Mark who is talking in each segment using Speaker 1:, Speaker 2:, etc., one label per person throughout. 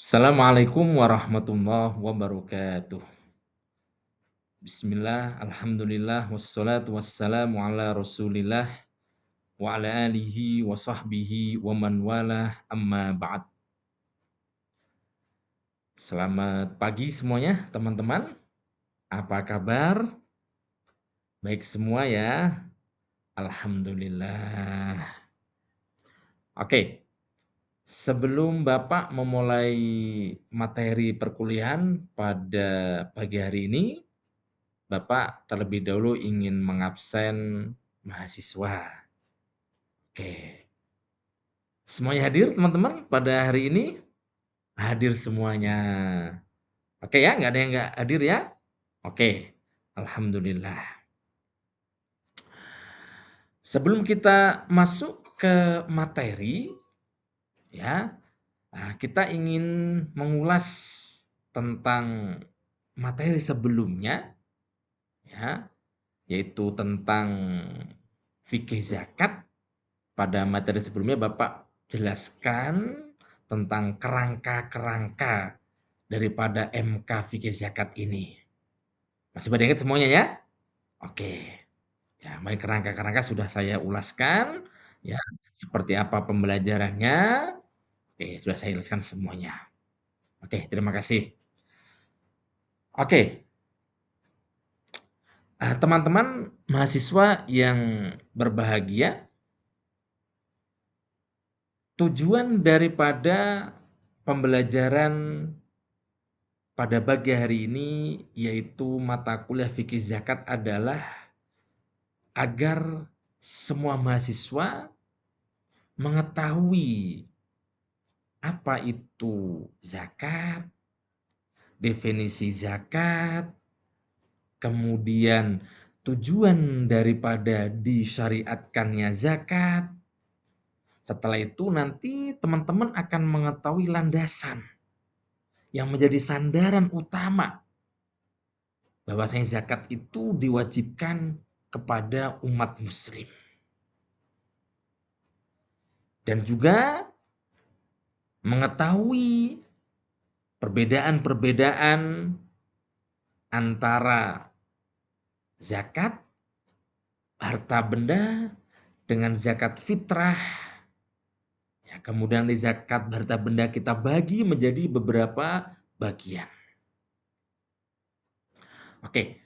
Speaker 1: Assalamualaikum warahmatullahi wabarakatuh. Bismillah, alhamdulillah, wassalatu wassalamu ala Rasulillah wa ala alihi wa sahbihi wa man walah amma ba'd. Selamat pagi semuanya, teman-teman. Apa kabar? Baik semua ya? Alhamdulillah. Oke, sebelum Bapak memulai materi perkuliahan pada pagi hari ini, Bapak terlebih dahulu ingin mengabsen mahasiswa. Oke. Semuanya hadir teman-teman pada hari ini? Hadir semuanya. Oke ya, nggak ada yang nggak hadir ya? Oke, alhamdulillah. Sebelum kita masuk ke materi, ya, kita ingin mengulas tentang materi sebelumnya, ya, yaitu tentang fikih zakat. Pada materi sebelumnya Bapak jelaskan tentang kerangka-kerangka daripada MK fikih zakat ini. Masih pada ingat semuanya ya? Oke. Ya, main kerangka-kerangka sudah saya ulaskan, ya. Seperti apa pembelajarannya? Oke, sudah saya jelaskan semuanya. Oke, terima kasih. Oke. Teman-teman mahasiswa yang berbahagia, tujuan daripada pembelajaran pada pagi hari ini yaitu mata kuliah fikih zakat adalah agar semua mahasiswa mengetahui apa itu zakat, definisi zakat, kemudian tujuan daripada disyariatkannya zakat. Setelah itu nanti teman-teman akan mengetahui landasan yang menjadi sandaran utama bahwasanya zakat itu diwajibkan kepada umat muslim. Dan juga mengetahui perbedaan-perbedaan antara zakat harta benda dengan zakat fitrah. Ya, kemudian di zakat harta benda kita bagi menjadi beberapa bagian. Oke,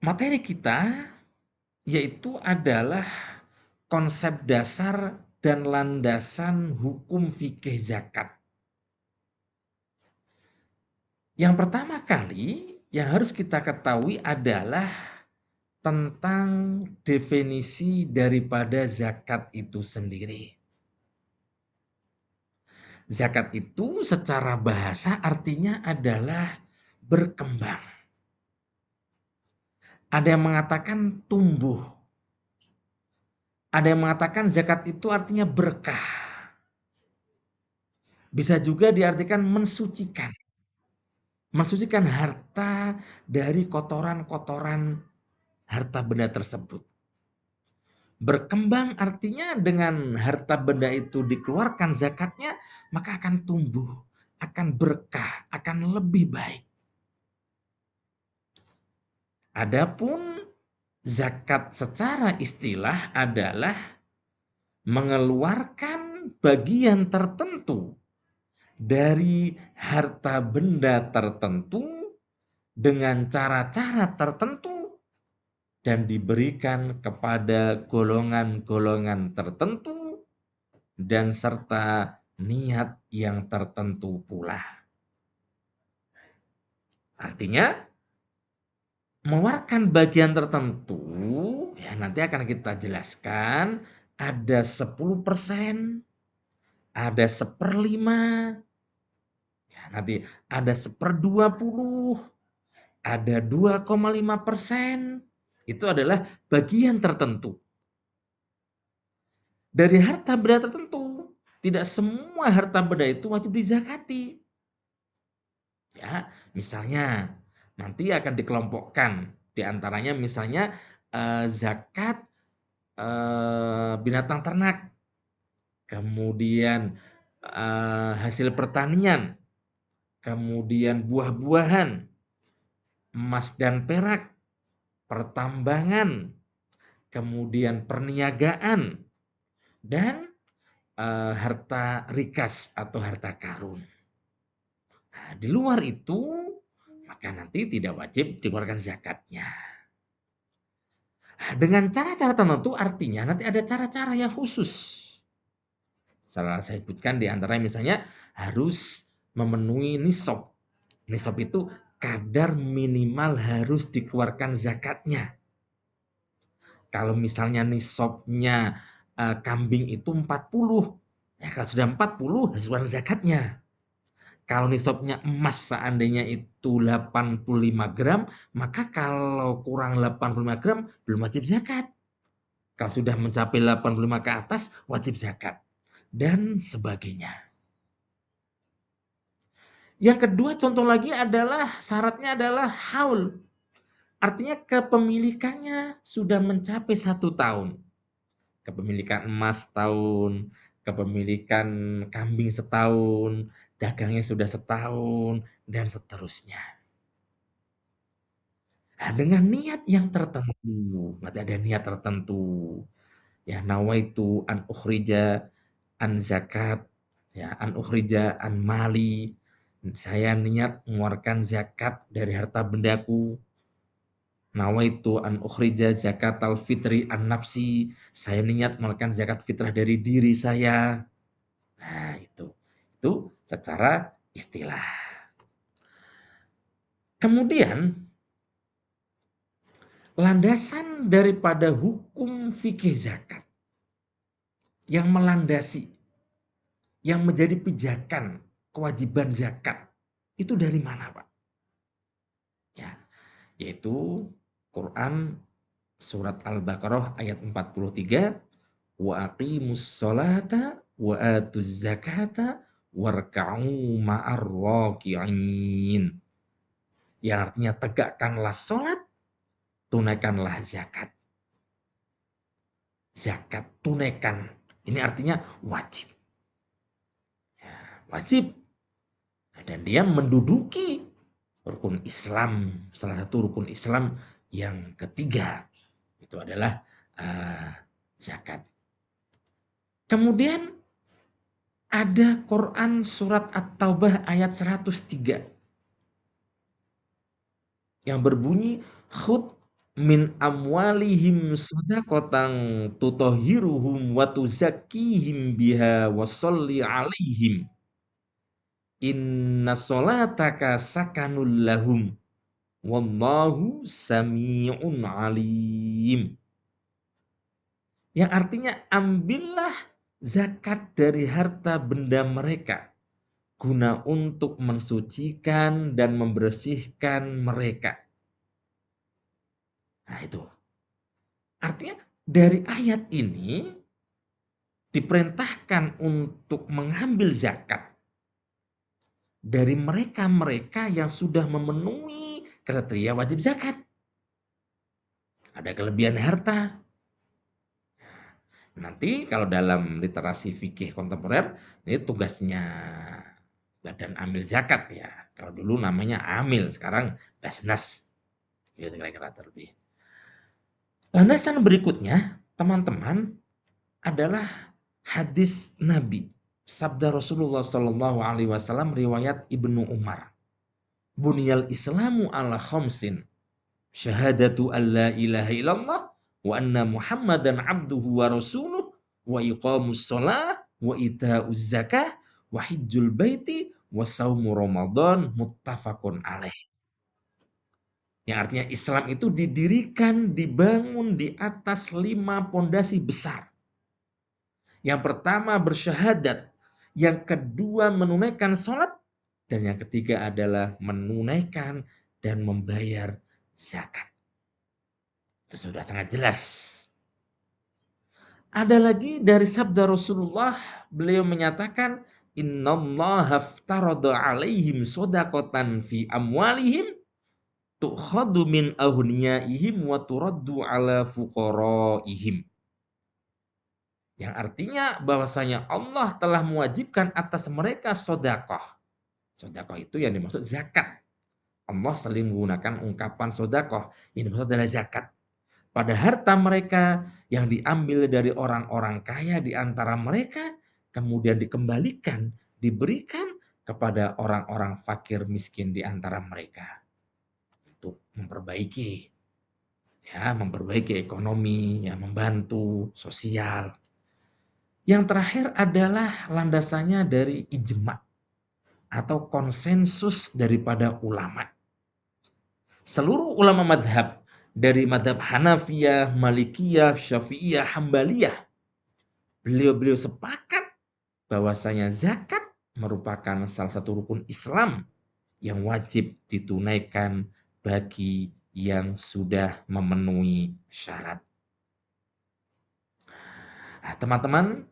Speaker 1: materi kita yaitu adalah konsep dasar dan landasan hukum fikih zakat. Yang pertama kali yang harus kita ketahui adalah tentang definisi daripada zakat itu sendiri. Zakat itu secara bahasa artinya adalah berkembang. Ada yang mengatakan tumbuh. Ada yang mengatakan zakat itu artinya berkah. Bisa juga diartikan mensucikan. Mensucikan harta dari kotoran-kotoran harta benda tersebut. Berkembang artinya dengan harta benda itu dikeluarkan zakatnya, maka akan tumbuh, akan berkah, akan lebih baik. Adapun zakat secara istilah adalah mengeluarkan bagian tertentu dari harta benda tertentu dengan cara-cara tertentu dan diberikan kepada golongan-golongan tertentu dan serta niat yang tertentu pula. Artinya mengeluarkan bagian tertentu, ya nanti akan kita jelaskan, ada 10%, ada 1/5, ya nanti ada 1/20, ada 2,5%, itu adalah bagian tertentu. Dari harta benda tertentu, tidak semua harta benda itu wajib dizakati. Ya, misalnya nanti akan dikelompokkan di antaranya misalnya zakat binatang ternak, kemudian hasil pertanian, kemudian buah-buahan, emas dan perak, pertambangan, kemudian perniagaan, dan harta rikas atau harta karun. Nah, di luar itu, maka nanti tidak wajib dikeluarkan zakatnya. Nah, dengan cara-cara tertentu artinya nanti ada cara-cara yang khusus. Salah saya sebutkan di antaranya misalnya harus memenuhi nisab. Nisab itu kadar minimal harus dikeluarkan zakatnya. Kalau misalnya nisabnya kambing itu 40, ya kalau sudah 40 harus keluar zakatnya. Kalau nisabnya emas seandainya itu 85 gram, maka kalau kurang 85 gram belum wajib zakat. Kalau sudah mencapai 85 ke atas wajib zakat dan sebagainya. Yang kedua contoh lagi adalah syaratnya adalah haul. Artinya kepemilikannya sudah mencapai 1 tahun. Kepemilikan emas setahun, kepemilikan kambing setahun, dagangnya sudah setahun, dan seterusnya. Nah, dengan niat yang tertentu, nanti ada niat tertentu. Ya, nawaitu an ukhrija an zakat, ya, an ukhrija an mali. Saya niat mengeluarkan zakat dari harta bendaku. Nawaitu an ukhrija zakatal fitri an nafsi. Saya niat mengeluarkan zakat fitrah dari diri saya. Nah, itu. Itu secara istilah. Kemudian landasan daripada hukum fikih zakat yang melandasi, yang menjadi pijakan kewajiban zakat itu dari mana, Pak? Ya, yaitu Quran surat Al-Baqarah ayat 43, wa aqimus sholata wa atuz zakata warka'u ma'ar raki'in. Yang artinya tegakkanlah sholat, tunaikanlah zakat. Zakat tunaikan. Ini artinya wajib. Ya, wajib. Dan dia menduduki rukun Islam, salah satu rukun Islam yang ketiga. Itu adalah zakat. Kemudian ada Quran surat At-Taubah ayat 103 yang berbunyi khud min amwalihim shadaqatan tutahhiruhum wa tuzakkihim biha wa sholli alaihim inna sholataka sakanul lahum wallahu sami'un alim. Yang artinya ambillah zakat dari harta benda mereka guna untuk mensucikan dan membersihkan mereka. Nah, itu. Artinya dari ayat ini diperintahkan untuk mengambil zakat dari mereka-mereka yang sudah memenuhi kriteria wajib zakat. Ada kelebihan harta. Nanti kalau dalam literasi fikih kontemporer, ini tugasnya Badan Amil Zakat ya. Kalau dulu namanya Amil, sekarang Basnas. Ya, kira-kira terlebih. Landasan berikutnya, teman-teman, adalah hadis Nabi. Sabda Rasulullah Shallallahu Alaihi Wasallam riwayat Ibnu Umar. Bunyal Islamu ala khamsin. Syahadatu an la ilaha illallah wa anna Muhammadan abduhu wa rasuluh wa iqamus shalah wa ita'uz zakah wa hijjul baiti wa saumu Ramadan muttafaqun alaih. Yang artinya Islam itu didirikan, dibangun di atas 5 pondasi besar. Yang pertama bersyahadat, yang kedua menunaikan sholat, dan yang ketiga adalah menunaikan dan membayar zakat. Itu sudah sangat jelas. Ada lagi dari sabda Rasulullah, beliau menyatakan, innallaha aftarada alaihim shadaqatan fi amwalihim tukhadu min aghniyaihim wa turaddu ala fuqaraihim. yang artinya bahwasanya Allah telah mewajibkan atas mereka sedekah. Sedekah itu yang dimaksud zakat. Allah sering menggunakan ungkapan sedekah, yang dimaksud adalah zakat. Pada harta mereka yang diambil dari orang-orang kaya di antara mereka, kemudian dikembalikan, diberikan kepada orang-orang fakir miskin di antara mereka untuk memperbaiki ekonomi, ya, membantu sosial. Yang terakhir adalah landasannya dari ijma atau konsensus daripada ulama. Seluruh ulama madhab, dari madhab Hanafiyah, Malikiyah, Syafi'iyah, Hambaliyah, beliau-beliau sepakat bahwasanya zakat merupakan salah satu rukun Islam yang wajib ditunaikan bagi yang sudah memenuhi syarat. Nah, teman-teman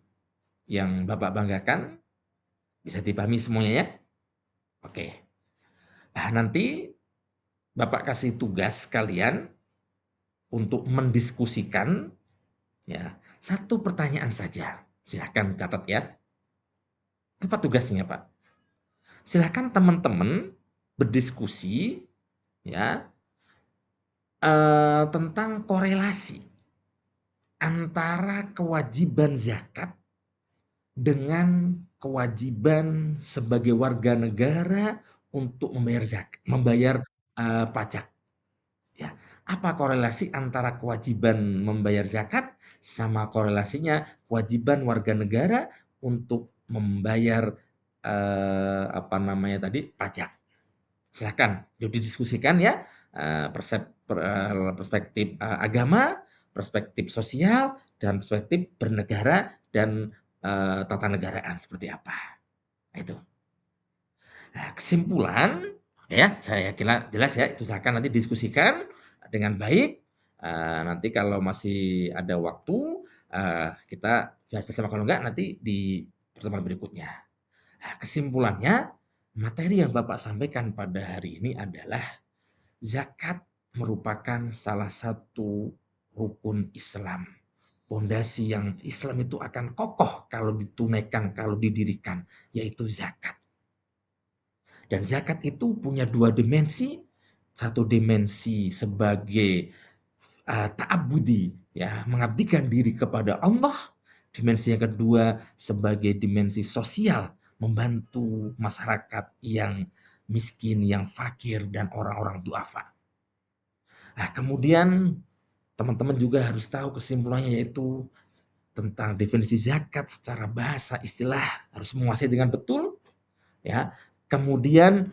Speaker 1: yang Bapak banggakan, bisa dipahami semuanya ya? Oke. Nah, nanti Bapak kasih tugas kalian untuk mendiskusikan, ya, satu pertanyaan saja. Silahkan catat ya. Apa tugasnya, Pak? Silahkan teman-teman berdiskusi, ya, tentang korelasi antara kewajiban zakat dengan kewajiban sebagai warga negara untuk membayar pajak. Ya, apa korelasi antara kewajiban membayar zakat sama korelasinya kewajiban warga negara untuk membayar pajak? Silakan didiskusikan ya, perspektif agama, perspektif sosial, dan perspektif bernegara dan tata negaraan seperti apa. Nah, itu. Nah, kesimpulan ya, saya kira jelas ya, itu silakan nanti diskusikan dengan baik. Nanti kalau masih ada waktu, kita bahas bersama, kalau enggak nanti di pertemuan berikutnya. Nah, kesimpulannya, materi yang Bapak sampaikan pada hari ini adalah zakat merupakan salah satu rukun Islam. Pondasi yang Islam itu akan kokoh kalau ditunaikan, kalau didirikan, yaitu zakat. Dan zakat itu punya dua dimensi. Satu dimensi sebagai ta'abudi, ya, mengabdikan diri kepada Allah. Dimensi yang kedua sebagai dimensi sosial, membantu masyarakat yang miskin, yang fakir, dan orang-orang duafa. Nah, kemudian teman-teman juga harus tahu kesimpulannya, yaitu tentang definisi zakat secara bahasa istilah harus menguasai dengan betul, ya. Kemudian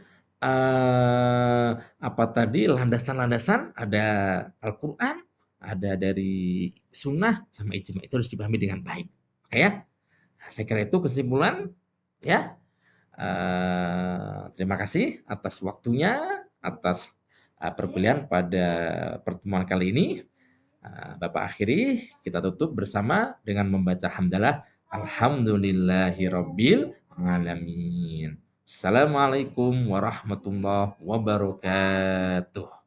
Speaker 1: landasan-landasan, ada Al-Qur'an, ada dari sunnah sama ijma, itu harus dipahami dengan baik. Oke ya? Nah, saya kira itu kesimpulan ya. Terima kasih atas waktunya, atas perkuliahan pada pertemuan kali ini. Bapak akhiri, kita tutup bersama dengan membaca hamdalah. Alhamdulillahirabbil alamin. Assalamualaikum warahmatullahi wabarakatuh.